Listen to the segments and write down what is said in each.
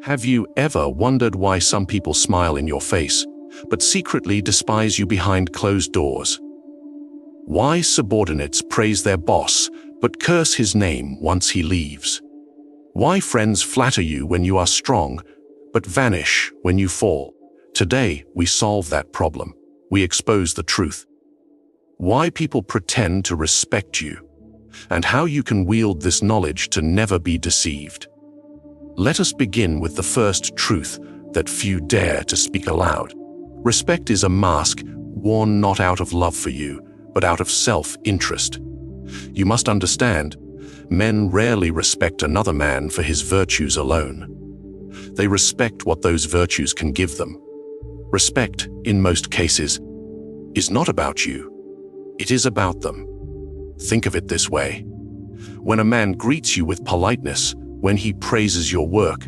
Have you ever wondered why some people smile in your face, but secretly despise you behind closed doors? Why subordinates praise their boss, but curse his name once he leaves? Why friends flatter you when you are strong, but vanish when you fall? Today, we solve that problem. We expose the truth. Why people pretend to respect you, and how you can wield this knowledge to never be deceived. Let us begin with the first truth that few dare to speak aloud. Respect is a mask worn not out of love for you, but out of self-interest. You must understand, men rarely respect another man for his virtues alone. They respect what those virtues can give them. Respect, in most cases, is not about you. It is about them. Think of it this way. When a man greets you with politeness, when he praises your work,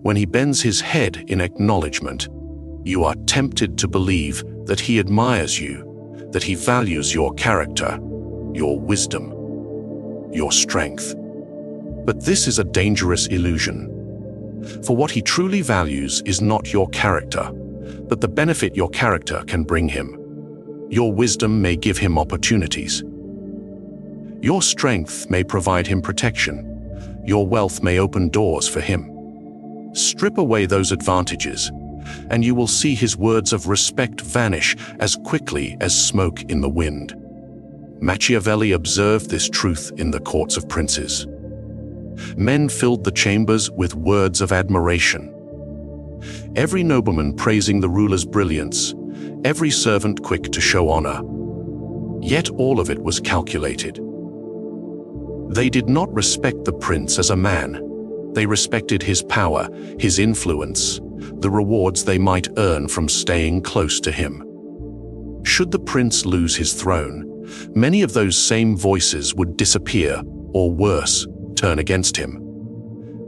when he bends his head in acknowledgement, you are tempted to believe that he admires you, that he values your character, your wisdom, your strength. But this is a dangerous illusion. For what he truly values is not your character, but the benefit your character can bring him. Your wisdom may give him opportunities. Your strength may provide him protection. Your wealth may open doors for him. Strip away those advantages, and you will see his words of respect vanish as quickly as smoke in the wind. Machiavelli observed this truth in the courts of princes. Men filled the chambers with words of admiration. Every nobleman praising the ruler's brilliance, every servant quick to show honor. Yet all of it was calculated. They did not respect the prince as a man. They respected his power, his influence, the rewards they might earn from staying close to him. Should the prince lose his throne, many of those same voices would disappear, or worse, turn against him.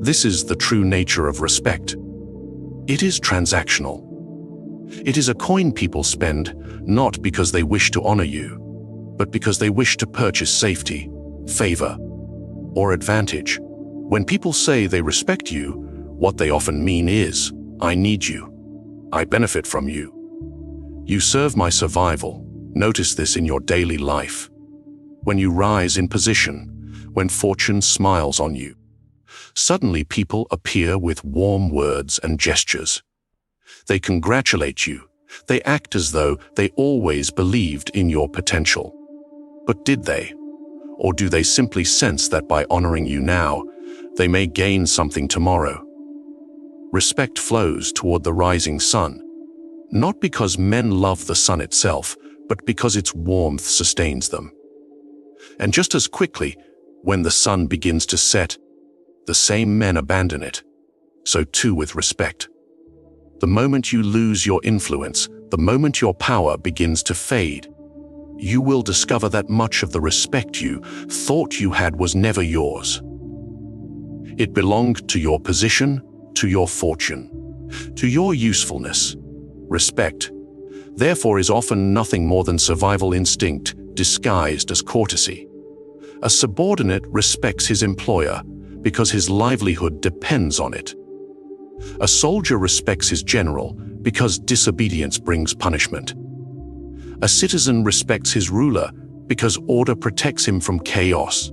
This is the true nature of respect. It is transactional. It is a coin people spend, not because they wish to honor you, but because they wish to purchase safety, favor, or advantage. When people say they respect you, what they often mean is, I need you. I benefit from you. You serve my survival. Notice this in your daily life. When you rise in position, when fortune smiles on you, suddenly people appear with warm words and gestures. They congratulate you. They act as though they always believed in your potential. But did they? Or do they simply sense that by honoring you now, they may gain something tomorrow? Respect flows toward the rising sun, not because men love the sun itself, but because its warmth sustains them. And just as quickly, when the sun begins to set, the same men abandon it. So too with respect. The moment you lose your influence, the moment your power begins to fade, you will discover that much of the respect you thought you had was never yours. It belonged to your position, to your fortune, to your usefulness. Respect, therefore, is often nothing more than survival instinct disguised as courtesy. A subordinate respects his employer because his livelihood depends on it. A soldier respects his general because disobedience brings punishment. A citizen respects his ruler because order protects him from chaos.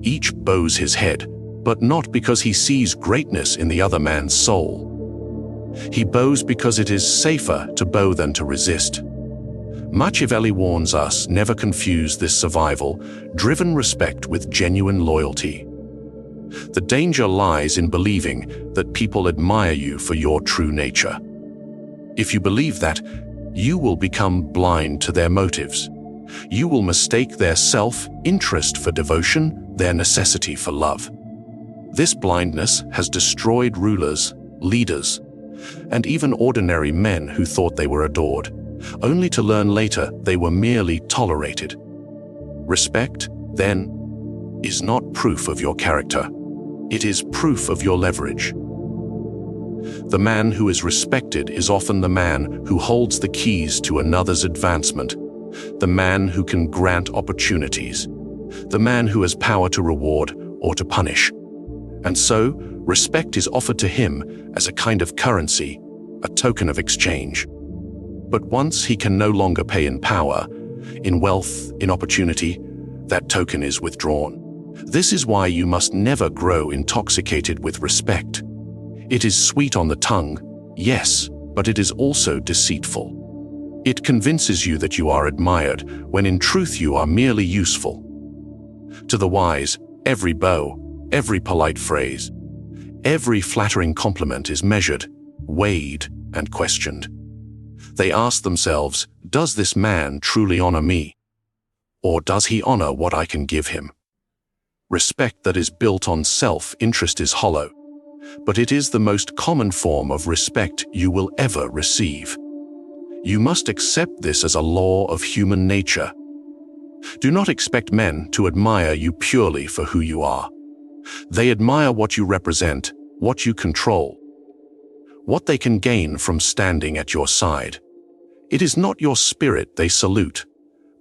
Each bows his head, but not because he sees greatness in the other man's soul. He bows because it is safer to bow than to resist. Machiavelli warns us never confuse this survival-driven respect with genuine loyalty. The danger lies in believing that people admire you for your true nature. If you believe that, you will become blind to their motives. You will mistake their self-interest for devotion, their necessity for love. This blindness has destroyed rulers, leaders, and even ordinary men who thought they were adored, only to learn later they were merely tolerated. Respect, then, is not proof of your character. It is proof of your leverage. The man who is respected is often the man who holds the keys to another's advancement, the man who can grant opportunities, the man who has power to reward or to punish. And so, respect is offered to him as a kind of currency, a token of exchange. But once he can no longer pay in power, in wealth, in opportunity, that token is withdrawn. This is why you must never grow intoxicated with respect. It is sweet on the tongue, yes, but it is also deceitful. It convinces you that you are admired, when in truth you are merely useful. To the wise, every bow, every polite phrase, every flattering compliment is measured, weighed, and questioned. They ask themselves, does this man truly honor me? Or does he honor what I can give him? Respect that is built on self-interest is hollow, but it is the most common form of respect you will ever receive. You must accept this as a law of human nature. Do not expect men to admire you purely for who you are. They admire what you represent, what you control, what they can gain from standing at your side. It is not your spirit they salute,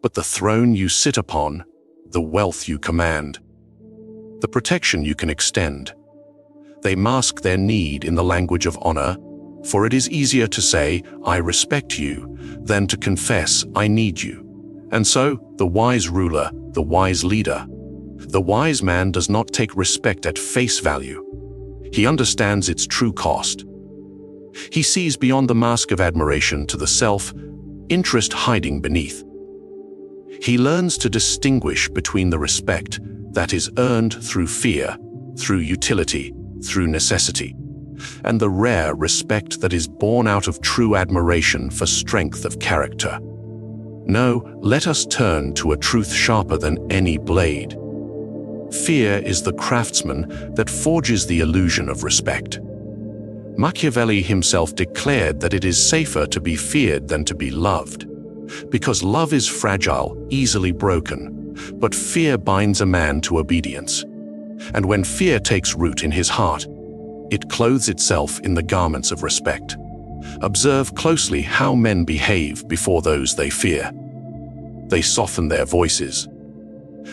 but the throne you sit upon, the wealth you command, the protection you can extend. They mask their need in the language of honor, for it is easier to say, I respect you, than to confess, I need you. And so, the wise ruler, the wise leader, the wise man does not take respect at face value. He understands its true cost. He sees beyond the mask of admiration to the self-interest hiding beneath. He learns to distinguish between the respect that is earned through fear, through utility, through necessity, and the rare respect that is born out of true admiration for strength of character. No, let us turn to a truth sharper than any blade. Fear is the craftsman that forges the illusion of respect. Machiavelli himself declared that it is safer to be feared than to be loved, because love is fragile, easily broken, but fear binds a man to obedience. And when fear takes root in his heart, it clothes itself in the garments of respect. Observe closely how men behave before those they fear. They soften their voices.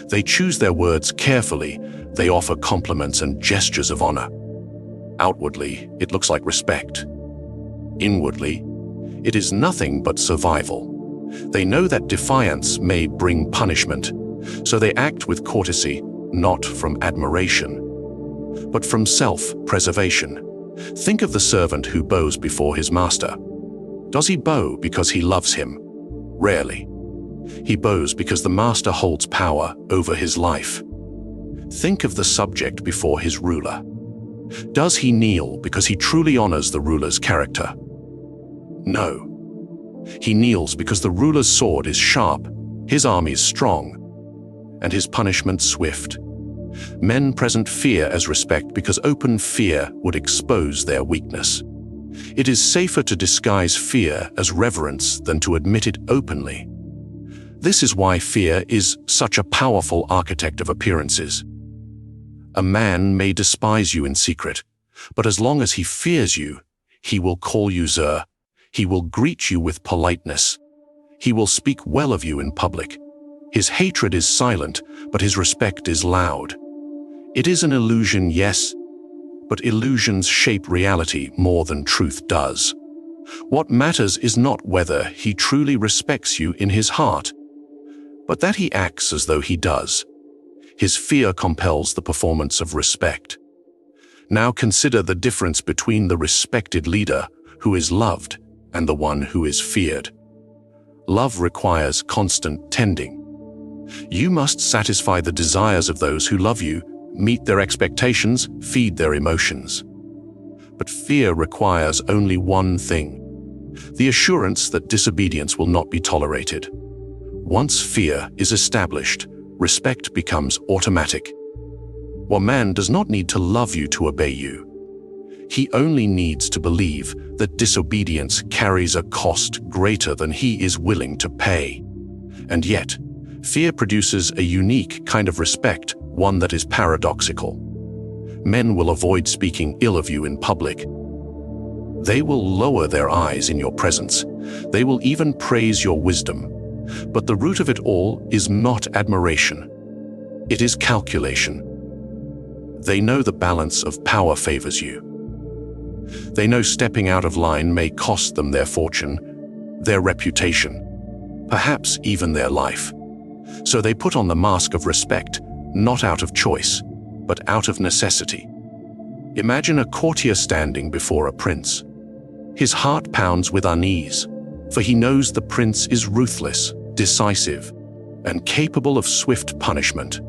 They choose their words carefully. They offer compliments and gestures of honor. Outwardly, it looks like respect. Inwardly, it is nothing but survival. They know that defiance may bring punishment, so they act with courtesy, not from admiration, but from self-preservation. Think of the servant who bows before his master. Does he bow because he loves him? Rarely. He bows because the master holds power over his life. Think of the subject before his ruler. Does he kneel because he truly honors the ruler's character? No. He kneels because the ruler's sword is sharp, his arm is strong, and his punishment swift. Men present fear as respect because open fear would expose their weakness. It is safer to disguise fear as reverence than to admit it openly. This is why fear is such a powerful architect of appearances. A man may despise you in secret, but as long as he fears you, he will call you sir. He will greet you with politeness. He will speak well of you in public. His hatred is silent, but his respect is loud. It is an illusion, yes, but illusions shape reality more than truth does. What matters is not whether he truly respects you in his heart, but that he acts as though he does. His fear compels the performance of respect. Now consider the difference between the respected leader who is loved and the one who is feared. Love requires constant tending. You must satisfy the desires of those who love you, meet their expectations, feed their emotions. But fear requires only one thing: the assurance that disobedience will not be tolerated. Once fear is established, respect becomes automatic. One man does not need to love you to obey you. He only needs to believe that disobedience carries a cost greater than he is willing to pay. And yet, fear produces a unique kind of respect, one that is paradoxical. Men will avoid speaking ill of you in public. They will lower their eyes in your presence. They will even praise your wisdom. But the root of it all is not admiration. It is calculation. They know the balance of power favors you. They know stepping out of line may cost them their fortune, their reputation, perhaps even their life. So they put on the mask of respect, not out of choice, but out of necessity. Imagine a courtier standing before a prince. His heart pounds with unease, for he knows the prince is ruthless, decisive, and capable of swift punishment.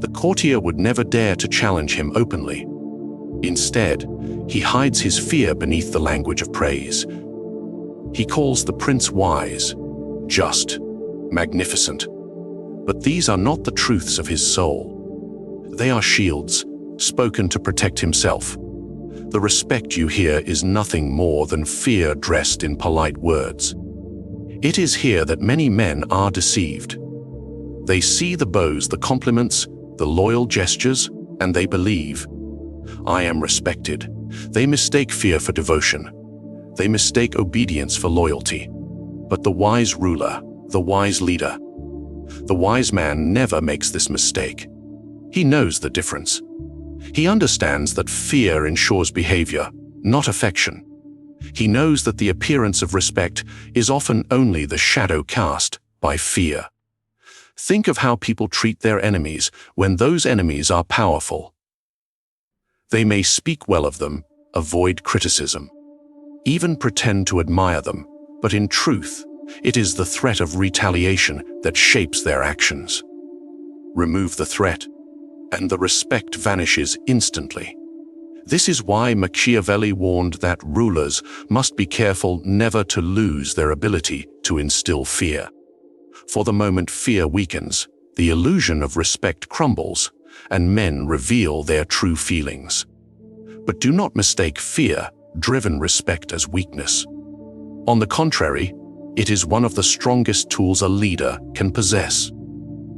The courtier would never dare to challenge him openly. Instead, he hides his fear beneath the language of praise. He calls the prince wise, just, magnificent. But these are not the truths of his soul. They are shields, spoken to protect himself. The respect you hear is nothing more than fear dressed in polite words. It is here that many men are deceived. They see the bows, the compliments, the loyal gestures, and they believe, I am respected. They mistake fear for devotion. They mistake obedience for loyalty. But the wise ruler, the wise leader, the wise man never makes this mistake. He knows the difference. He understands that fear ensures behavior, not affection. He knows that the appearance of respect is often only the shadow cast by fear. Think of how people treat their enemies when those enemies are powerful. They may speak well of them, avoid criticism, even pretend to admire them, but in truth, it is the threat of retaliation that shapes their actions. Remove the threat, and the respect vanishes instantly. This is why Machiavelli warned that rulers must be careful never to lose their ability to instill fear. For the moment fear weakens, the illusion of respect crumbles, and men reveal their true feelings. But do not mistake fear-driven respect as weakness. On the contrary, it is one of the strongest tools a leader can possess.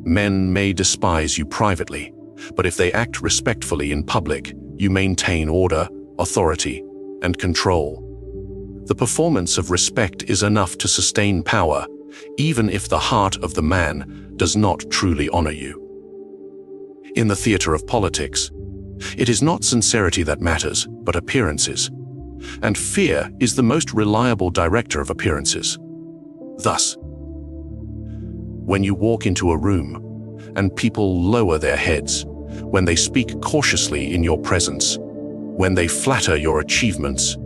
Men may despise you privately, but if they act respectfully in public, you maintain order, authority, and control. The performance of respect is enough to sustain power, even if the heart of the man does not truly honor you. In the theater of politics, it is not sincerity that matters, but appearances. And fear is the most reliable director of appearances. Thus, when you walk into a room and people lower their heads, when they speak cautiously in your presence, when they flatter your achievements,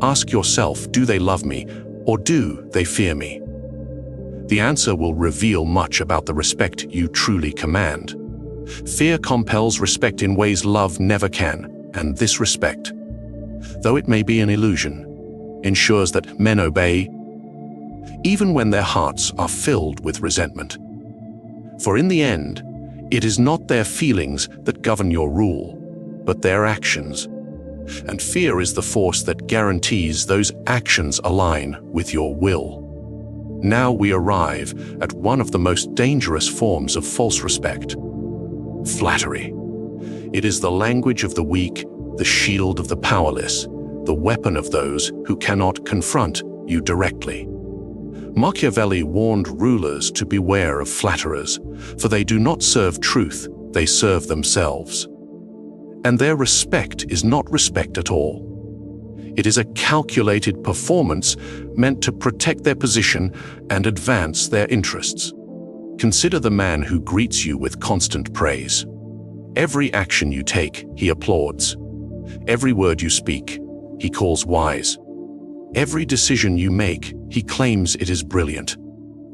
ask yourself, do they love me or do they fear me? The answer will reveal much about the respect you truly command. Fear compels respect in ways love never can, and this respect, though it may be an illusion, ensures that men obey, even when their hearts are filled with resentment. For in the end, it is not their feelings that govern your rule, but their actions. And fear is the force that guarantees those actions align with your will. Now we arrive at one of the most dangerous forms of false respect: flattery. It is the language of the weak, the shield of the powerless, the weapon of those who cannot confront you directly. Machiavelli warned rulers to beware of flatterers, for they do not serve truth, they serve themselves. And their respect is not respect at all. It is a calculated performance meant to protect their position and advance their interests. Consider the man who greets you with constant praise. Every action you take, he applauds. Every word you speak, he calls wise. Every decision you make, he claims it is brilliant.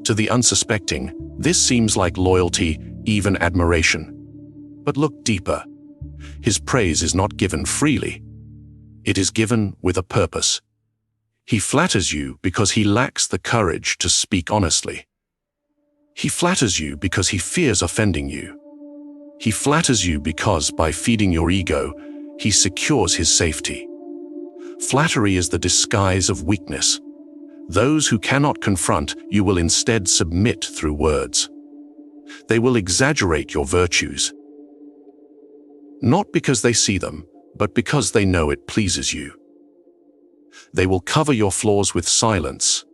To the unsuspecting, this seems like loyalty, even admiration. But look deeper. His praise is not given freely. It is given with a purpose. He flatters you because he lacks the courage to speak honestly. He flatters you because he fears offending you. He flatters you because, by feeding your ego, he secures his safety. Flattery is the disguise of weakness. Those who cannot confront you will instead submit through words. They will exaggerate your virtues, not because they see them, but because they know it pleases you. They will cover your flaws with silence,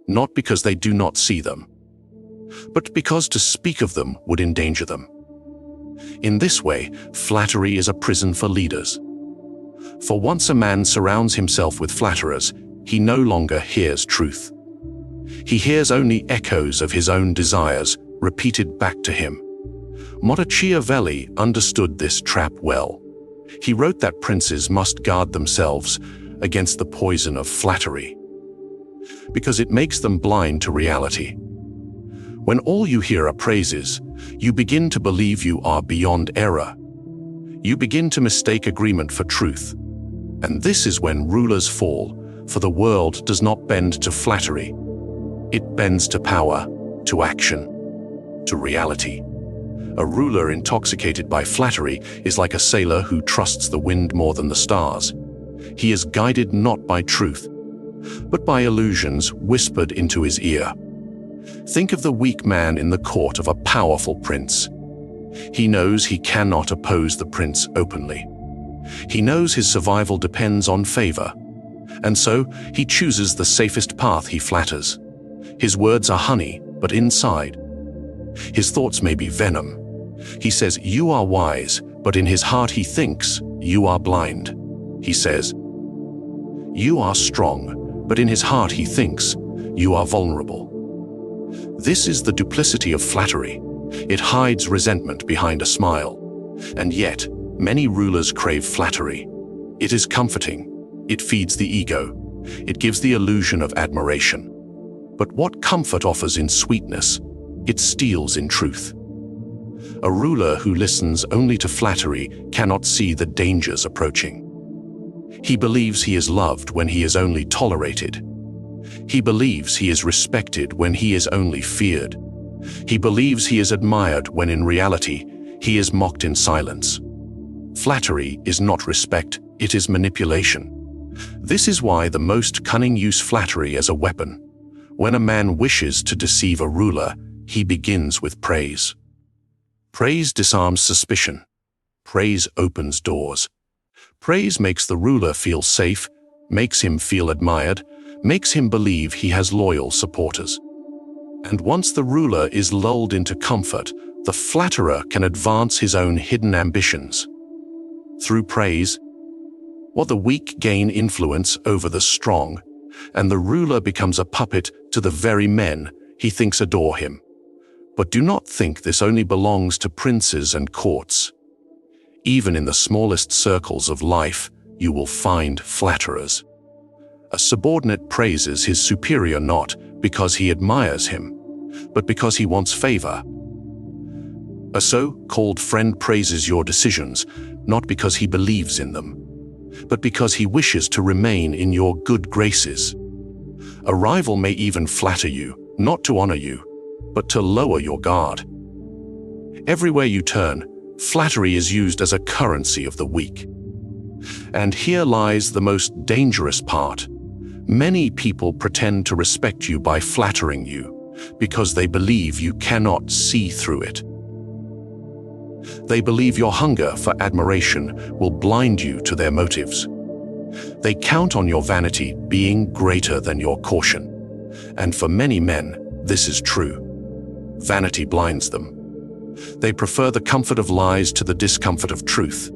not because they do not see them, but because to speak of them would endanger them. In this way, flattery is a prison for leaders. For once a man surrounds himself with flatterers, he no longer hears truth. He hears only echoes of his own desires, repeated back to him. Machiavelli understood this trap well. He wrote that princes must guard themselves against the poison of flattery, because it makes them blind to reality. When all you hear are praises, you begin to believe you are beyond error. You begin to mistake agreement for truth. And this is when rulers fall, for the world does not bend to flattery. It bends to power, to action, to reality. A ruler intoxicated by flattery is like a sailor who trusts the wind more than the stars. He is guided not by truth, but by illusions whispered into his ear. Think of the weak man in the court of a powerful prince. He knows he cannot oppose the prince openly. He knows his survival depends on favor, and so he chooses the safest path. He flatters. His words are honey, but inside, his thoughts may be venom. He says, "You are wise," but in his heart he thinks, "You are blind." He says, "You are strong," but in his heart he thinks, "You are vulnerable." This is the duplicity of flattery. It hides resentment behind a smile. And yet, many rulers crave flattery. It is comforting. It feeds the ego. It gives the illusion of admiration. But what comfort offers in sweetness, it steals in truth. A ruler who listens only to flattery cannot see the dangers approaching. He believes he is loved when he is only tolerated. He believes he is respected when he is only feared. He believes he is admired when in reality, he is mocked in silence. Flattery is not respect, it is manipulation. This is why the most cunning use flattery as a weapon. When a man wishes to deceive a ruler, he begins with praise. Praise disarms suspicion. Praise opens doors. Praise makes the ruler feel safe, makes him feel admired, makes him believe he has loyal supporters. And once the ruler is lulled into comfort, the flatterer can advance his own hidden ambitions. Through praise, the weak gain influence over the strong, and the ruler becomes a puppet to the very men he thinks adore him. But do not think this only belongs to princes and courts. Even in the smallest circles of life, you will find flatterers. A subordinate praises his superior not because he admires him, but because he wants favor. A so-called friend praises your decisions not because he believes in them, but because he wishes to remain in your good graces. A rival may even flatter you, not to honor you, but to lower your guard. Everywhere you turn, flattery is used as a currency of the weak. And here lies the most dangerous part. Many people pretend to respect you by flattering you because they believe you cannot see through it. They believe your hunger for admiration will blind you to their motives. They count on your vanity being greater than your caution. And for many men, this is true. Vanity blinds them. They prefer the comfort of lies to the discomfort of truth.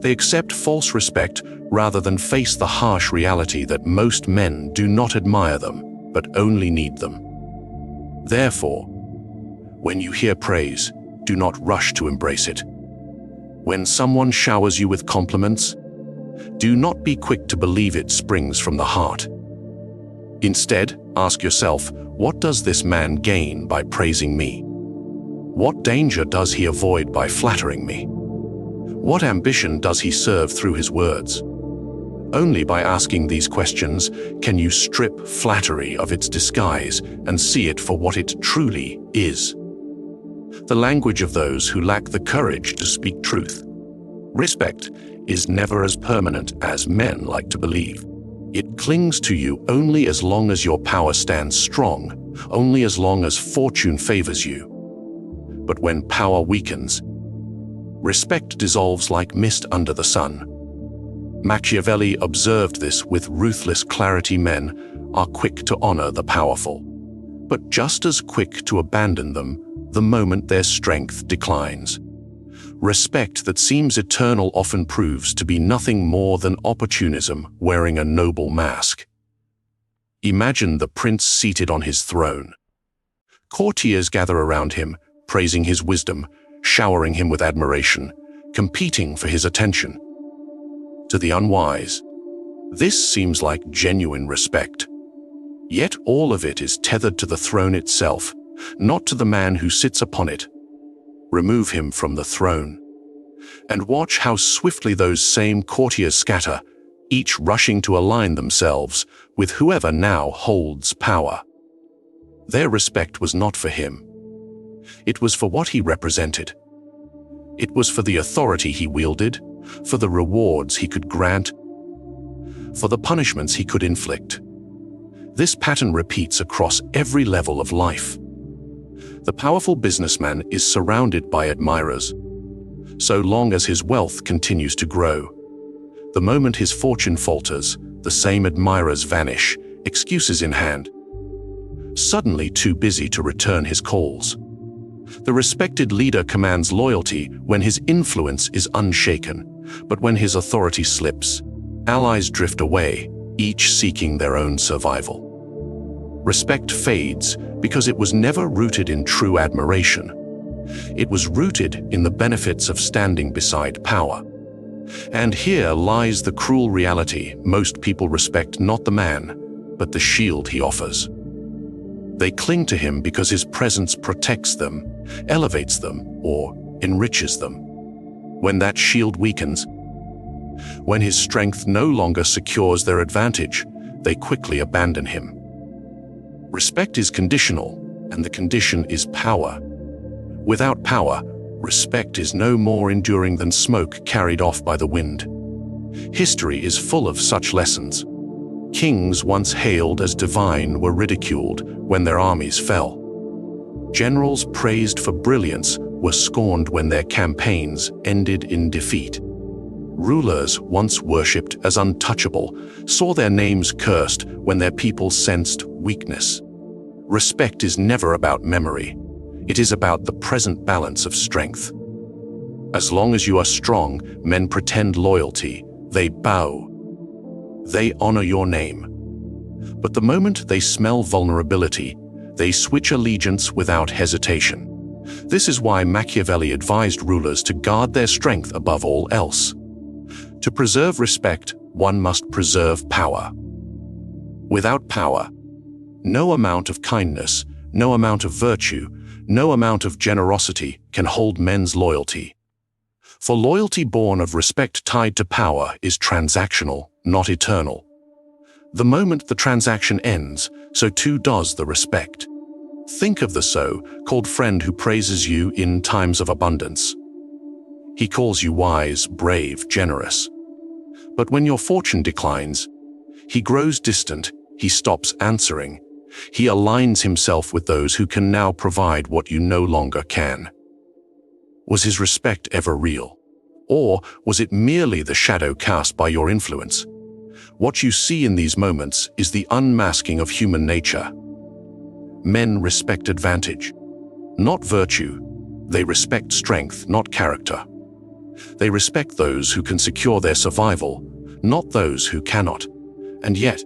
They accept false respect rather than face the harsh reality that most men do not admire them, but only need them. Therefore, when you hear praise, do not rush to embrace it. When someone showers you with compliments, do not be quick to believe it springs from the heart. Instead, ask yourself, what does this man gain by praising me? What danger does he avoid by flattering me? What ambition does he serve through his words? Only by asking these questions can you strip flattery of its disguise and see it for what it truly is. The language of those who lack the courage to speak truth. Respect is never as permanent as men like to believe. It clings to you only as long as your power stands strong, only as long as fortune favors you. But when power weakens, respect dissolves like mist under the sun. Machiavelli observed this with ruthless clarity. Men are quick to honor the powerful, but just as quick to abandon them the moment their strength declines. Respect that seems eternal often proves to be nothing more than opportunism wearing a noble mask. Imagine the prince seated on his throne. Courtiers gather around him, praising his wisdom, showering him with admiration, competing for his attention. To the unwise, this seems like genuine respect. Yet all of it is tethered to the throne itself, not to the man who sits upon it. Remove him from the throne, and watch how swiftly those same courtiers scatter, each rushing to align themselves with whoever now holds power. Their respect was not for him. It was for what he represented. It was for the authority he wielded, for the rewards he could grant, for the punishments he could inflict. This pattern repeats across every level of life. The powerful businessman is surrounded by admirers. So long as his wealth continues to grow, the moment his fortune falters, the same admirers vanish, excuses in hand, suddenly too busy to return his calls. The respected leader commands loyalty when his influence is unshaken, but when his authority slips, allies drift away, each seeking their own survival. Respect fades because it was never rooted in true admiration. It was rooted in the benefits of standing beside power. And here lies the cruel reality: most people respect not the man, but the shield he offers. They cling to him because his presence protects them, elevates them, or enriches them. When that shield weakens, when his strength no longer secures their advantage, they quickly abandon him. Respect is conditional, and the condition is power. Without power, respect is no more enduring than smoke carried off by the wind. History is full of such lessons. Kings once hailed as divine were ridiculed when their armies fell. Generals praised for brilliance were scorned when their campaigns ended in defeat. Rulers once worshipped as untouchable saw their names cursed when their people sensed weakness. Respect is never about memory. It is about the present balance of strength. As long as you are strong, men pretend loyalty. They bow. They honor your name. But the moment they smell vulnerability, they switch allegiance without hesitation. This is why Machiavelli advised rulers to guard their strength above all else. To preserve respect, one must preserve power. Without power, no amount of kindness, no amount of virtue, no amount of generosity can hold men's loyalty. For loyalty born of respect tied to power is transactional, not eternal. The moment the transaction ends, so too does the respect. Think of the so-called friend who praises you in times of abundance. He calls you wise, brave, generous. But when your fortune declines, he grows distant, he stops answering. He aligns himself with those who can now provide what you no longer can. Was his respect ever real? Or was it merely the shadow cast by your influence? What you see in these moments is the unmasking of human nature. Men respect advantage, not virtue. They respect strength, not character. They respect those who can secure their survival, not those who cannot. And yet,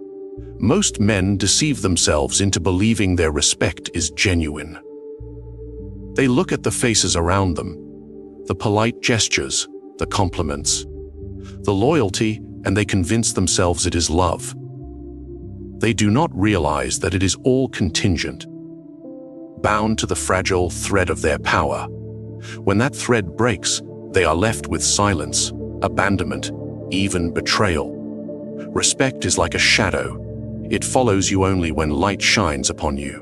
most men deceive themselves into believing their respect is genuine. They look at the faces around them, the polite gestures, the compliments, the loyalty, and they convince themselves it is love. They do not realize that it is all contingent, bound to the fragile thread of their power. When that thread breaks, they are left with silence, abandonment, even betrayal. Respect is like a shadow. It follows you only when light shines upon you.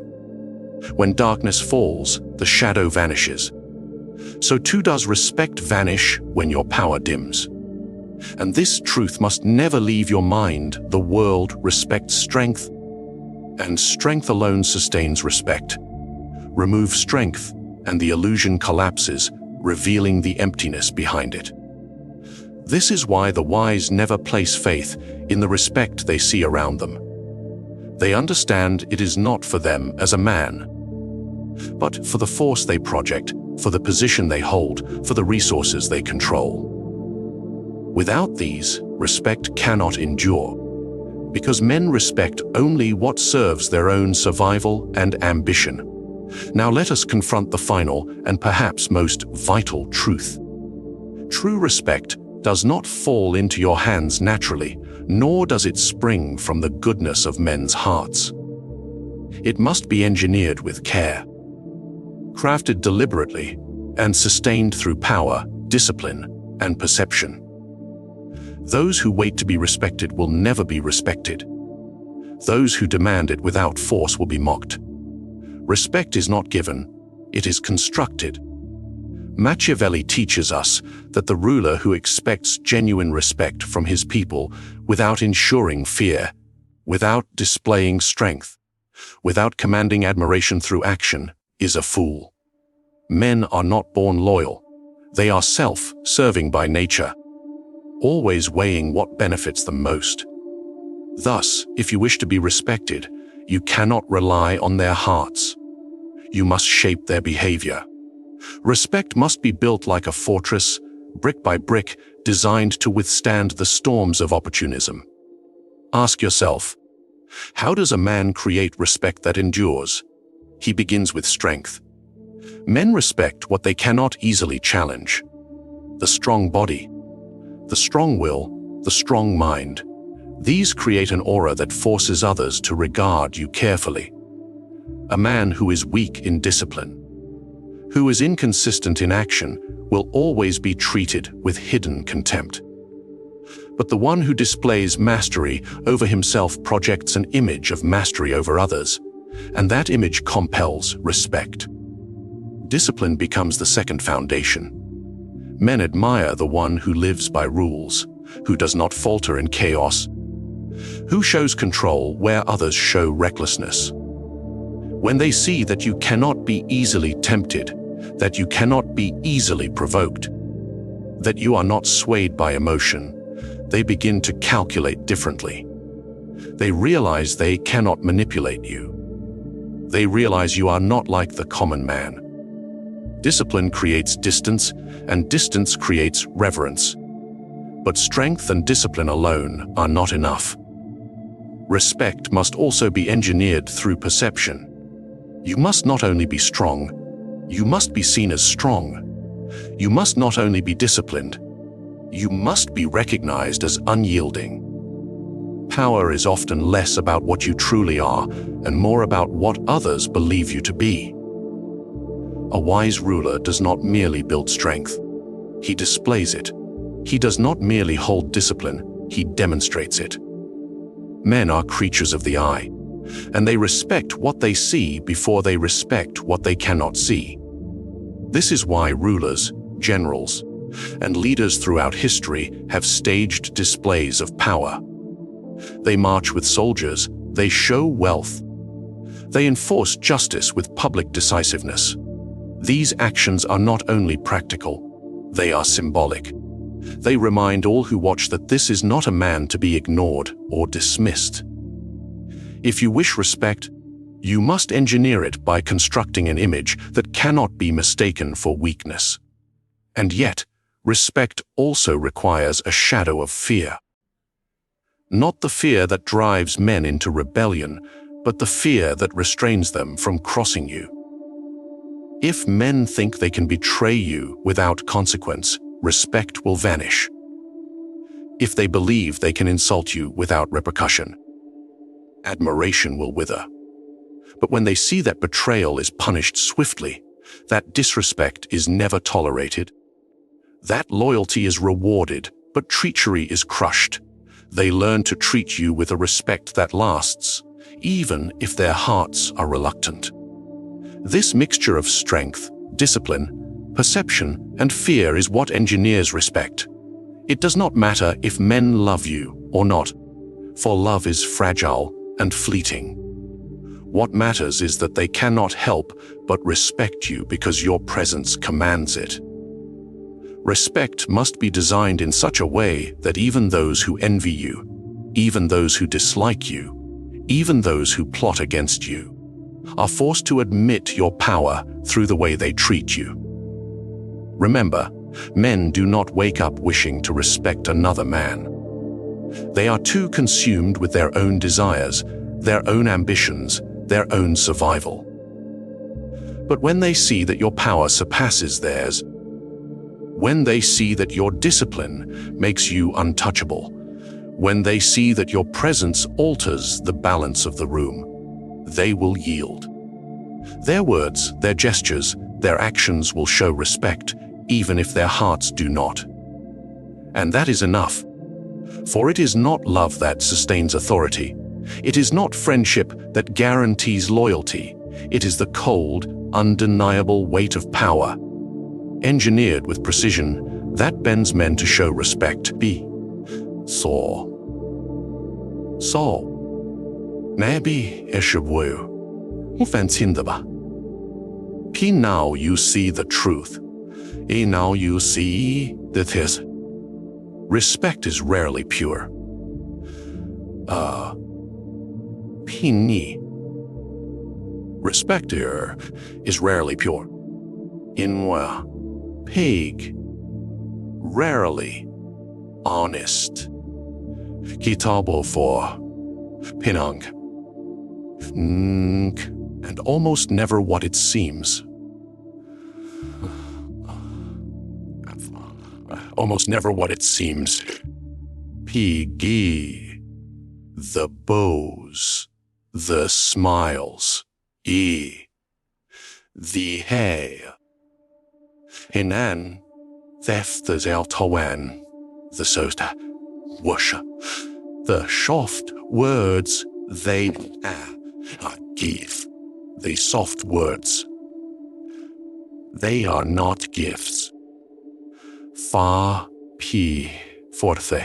When darkness falls, the shadow vanishes. So too does respect vanish when your power dims. And this truth must never leave your mind. The world respects strength, and strength alone sustains respect. Remove strength, and the illusion collapses, revealing the emptiness behind it. This is why the wise never place faith in the respect they see around them. They understand it is not for them as a man, but for the force they project, for the position they hold, for the resources they control. Without these, respect cannot endure, because men respect only what serves their own survival and ambition. Now let us confront the final and perhaps most vital truth. True respect does not fall into your hands naturally, nor does it spring from the goodness of men's hearts. It must be engineered with care, crafted deliberately, and sustained through power, discipline, and perception. Those who wait to be respected will never be respected. Those who demand it without force will be mocked. Respect is not given, it is constructed. Machiavelli teaches us that the ruler who expects genuine respect from his people without ensuring fear, without displaying strength, without commanding admiration through action, is a fool. Men are not born loyal. They are self-serving by nature, always weighing what benefits them most. Thus, if you wish to be respected, you cannot rely on their hearts. You must shape their behavior. Respect must be built like a fortress, brick by brick, designed to withstand the storms of opportunism. Ask yourself, how does a man create respect that endures? He begins with strength. Men respect what they cannot easily challenge: the strong body, the strong will, the strong mind. These create an aura that forces others to regard you carefully. A man who is weak in discipline, who is inconsistent in action, will always be treated with hidden contempt. But the one who displays mastery over himself projects an image of mastery over others, and that image compels respect. Discipline becomes the second foundation. Men admire the one who lives by rules, who does not falter in chaos, who shows control where others show recklessness. When they see that you cannot be easily tempted, that you cannot be easily provoked, that you are not swayed by emotion, they begin to calculate differently. They realize they cannot manipulate you. They realize you are not like the common man. Discipline creates distance, and distance creates reverence. But strength and discipline alone are not enough. Respect must also be engineered through perception. You must not only be strong, you must be seen as strong. You must not only be disciplined, you must be recognized as unyielding. Power is often less about what you truly are and more about what others believe you to be. A wise ruler does not merely build strength. He displays it. He does not merely hold discipline, he demonstrates it. Men are creatures of the eye, and they respect what they see before they respect what they cannot see. This is why rulers, generals, and leaders throughout history have staged displays of power. They march with soldiers, they show wealth. They enforce justice with public decisiveness. These actions are not only practical, they are symbolic. They remind all who watch that this is not a man to be ignored or dismissed. If you wish respect, you must engineer it by constructing an image that cannot be mistaken for weakness. And yet, respect also requires a shadow of fear. Not the fear that drives men into rebellion, but the fear that restrains them from crossing you. If men think they can betray you without consequence, respect will vanish. If they believe they can insult you without repercussion, admiration will wither. But when they see that betrayal is punished swiftly, that disrespect is never tolerated, that loyalty is rewarded, but treachery is crushed, they learn to treat you with a respect that lasts, even if their hearts are reluctant. This mixture of strength, discipline, perception, and fear is what engineers respect. It does not matter if men love you or not, for love is fragile and fleeting. What matters is that they cannot help but respect you because your presence commands it. Respect must be designed in such a way that even those who envy you, even those who dislike you, even those who plot against you, are forced to admit your power through the way they treat you. Remember, men do not wake up wishing to respect another man. They are too consumed with their own desires, their own ambitions, their own survival. But when they see that your power surpasses theirs, when they see that your discipline makes you untouchable, when they see that your presence alters the balance of the room, they will yield. Their words, their gestures, their actions will show respect, even if their hearts do not. And that is enough. For it is not love that sustains authority. It is not friendship that guarantees loyalty. It is the cold, undeniable weight of power, engineered with precision, that bends men to show respect. So. Maybe now you see the truth. Now you see the truth. Respect is rarely pure. Respect is rarely pure. Pig, rarely honest. Kitabo for Pinang. And almost never what it seems. Almost never what it seems. Piggy, the bows, the smiles, the hay. Hinan, theft the zeltawan, the sosta, worship. The soft words they give. The soft words. They are not gifts. Fa, P, forte.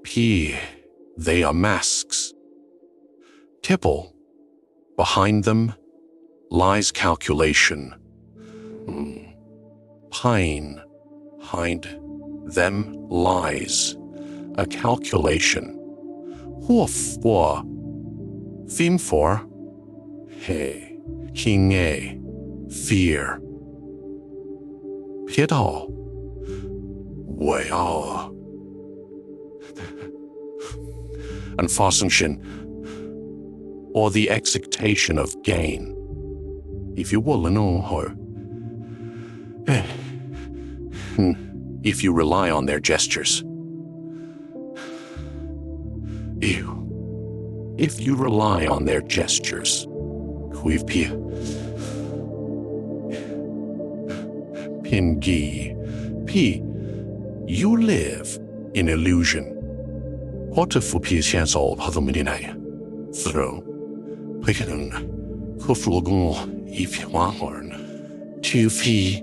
P, they are masks. Tipple, behind them lies calculation. Pine, behind them lies a calculation. Hoof, theme for, hey, king a, fear. Pietao, well. Unfassungshin, or the excitation of gain. If you will know her. If you rely on their gestures. If you rely on their gestures. Pingi. P. You live in illusion. Throw. To fee.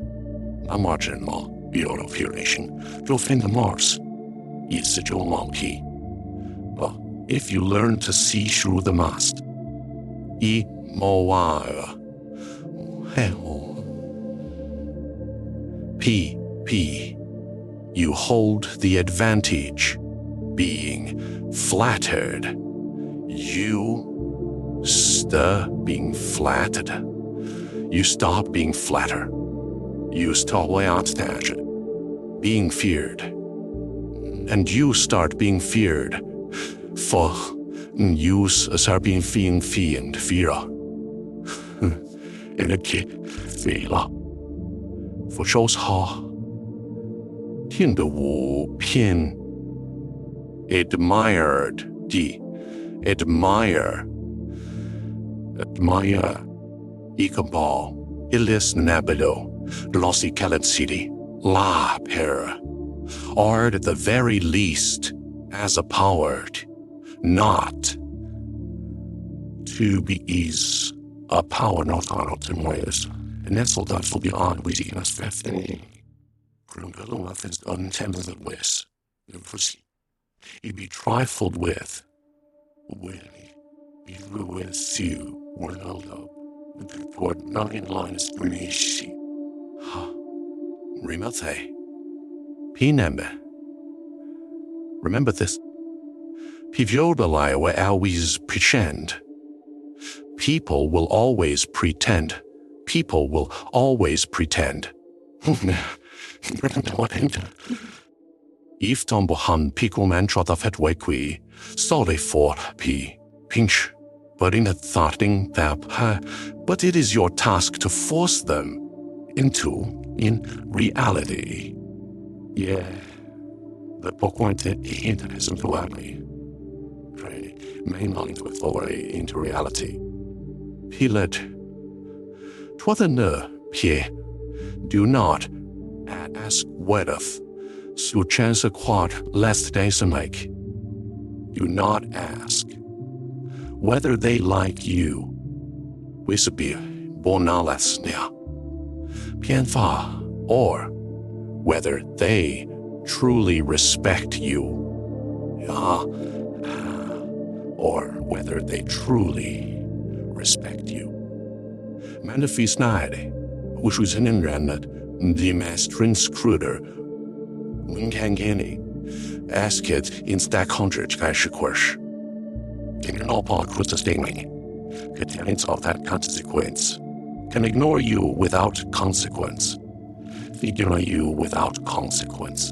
A marginal beautification. You'll find the Mars. It's a monkey. But if you learn to see through the mask. P. You hold the advantage. Being flattered. You stop being flattered. You stop being flattered. You stop being feared. And you start being feared. For you start being fee and fear. In a kid, fear. For shows how. Tin the wu pin. Admired. Admire. Ikabal. Ilis nabilo. Glossy Calet City. La per. Art at the very least as a power. Not to be is a power not on in ways. And that's all that will be on with the us 15. Grungalum of his untempered ways. He be trifled with. When he ruins you, when although the report not in line is Brunishi. Rimate. Pinembe. Remember this. Pivyobalai will always pretend. People will always pretend. People will always pretend. If Tombohan Picoman Trotafet Wakui, Sole for P. Pinch, but in a thoughting that, but it is your task to force them in reality. Yeah, the point isn't gladly. Mainline with authority into reality. Pilet, Twather Pie, do not ask whether su chance quad last days make. Do not ask whether they like you. Wisabir bonalesnia. Pianfa, or whether they truly respect you. Or whether they truly respect you. Manifest nide, which was an inrannet, the mastrin scruder, Winkangini, ask it in stack hundred Kashikwash. Can you not part with the statement? Contains of that consequence. Can ignore you without consequence. Figure you without consequence.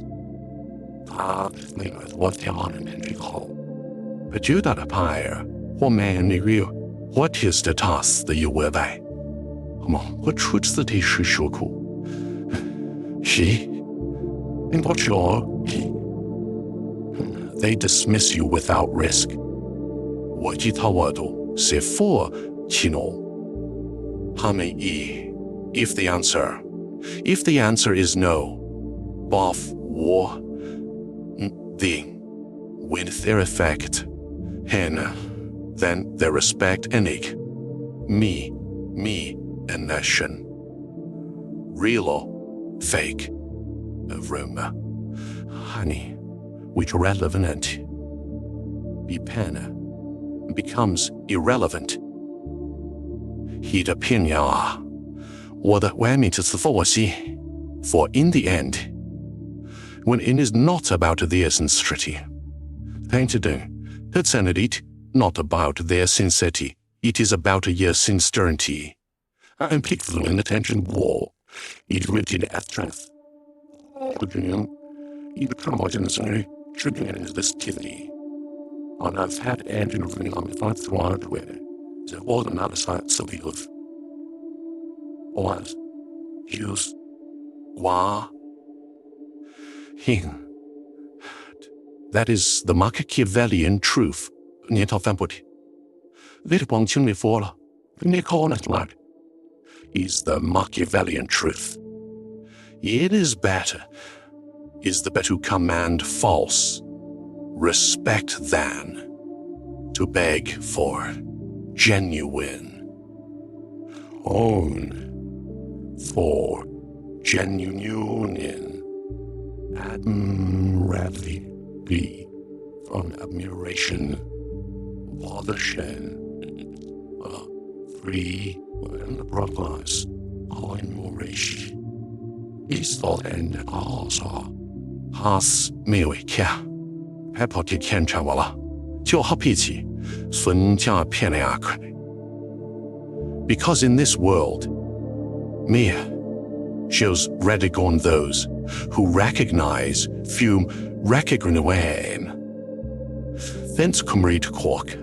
What the on an entry call. But you that appear, what man you, what is the task that you will by? Come on, what truths the dish shoku? She? And what your he? They dismiss you without risk. What you tawado, se for chino. Hame e, if the answer is no, bof war thing, with their effect, hen, then their respect enig, me, and nation. Real or fake, of rumor, honey, which relevant, be pen, becomes irrelevant. He'd opinion, or the whammy to the for in the end, when it is not about their sincerity, painted that's an edit, not about their sincerity, it is about your sincerity. I am picked in attention wall, it written at strength. It come out in the scenery, triggering this activity. And I've had engine running on the front throughout the way. The whole another side so we of was use wa hing. That is the Machiavellian truth. Is the Machiavellian truth. It is better to command false respect than to beg for genuine. Own for genuine. Admirably be from admiration, watershed, free and brothers, all in Moorish. Eastall and also has Mewika. Pepoti Kenchawala, Jo Hapichi, Sun Cha Pianiak. Because in this world, Mia shows redigon those who recognize fume recognition. Thence Kumrit Kwok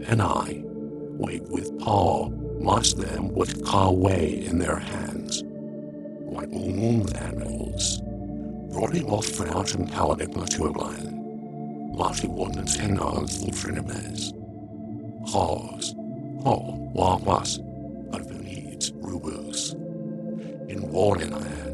and I wait with Paul, much them with Kaway in their hands, like animals, running off for out in Kalanic Natureland. Lottie wouldn't hang on the frenemies. Haws, wawas, I've been eat rubles. In warning land.